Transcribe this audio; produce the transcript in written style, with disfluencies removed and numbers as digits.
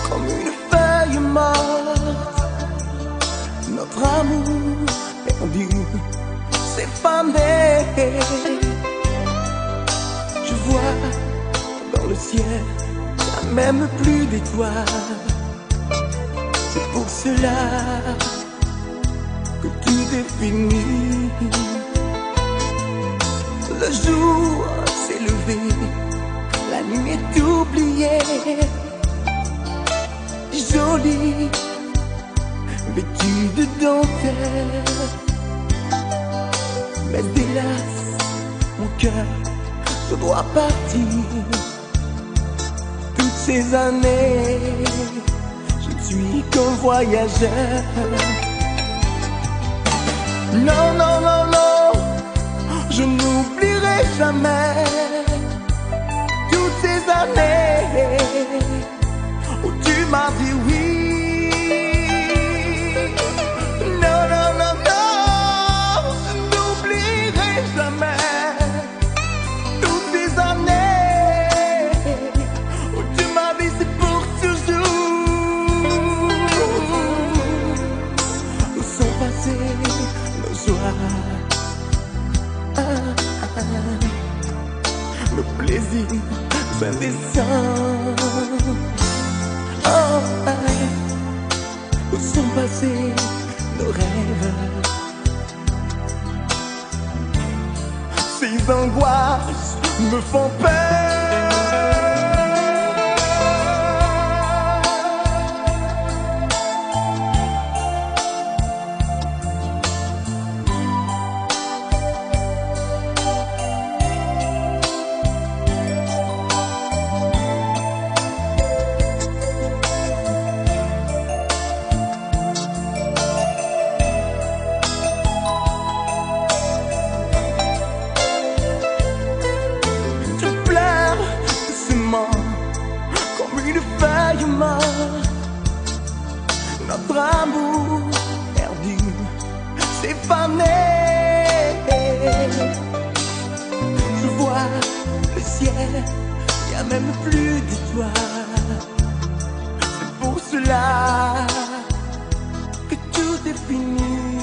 comme une feuille morte. Notre amour perdu s'est fané. Je vois dans le ciel, il n'y a même plus d'étoiles. C'est pour cela que tout est fini. Le jour s'est levé, la nuit est oubliée. Jolie, vêtue de dentelle. Mais hélas, mon cœur, je dois partir. Toutes ces années, je ne suis qu'un voyageur. Non, non, non, non, je n'oublierai jamais toutes ces années où tu m'as dit oui. Non, non, non, non, je n'oublierai jamais toutes ces années où tu m'as dit c'est pour toujours. Où sont passés nos soirs, le plaisir indécent. Oh, où sont passés nos rêves? Ces angoisses me font peur. Comme une feuille morte, notre amour perdu s'est fané. Je vois le ciel, il n'y a même plus d'étoiles. C'est pour cela que tout est fini.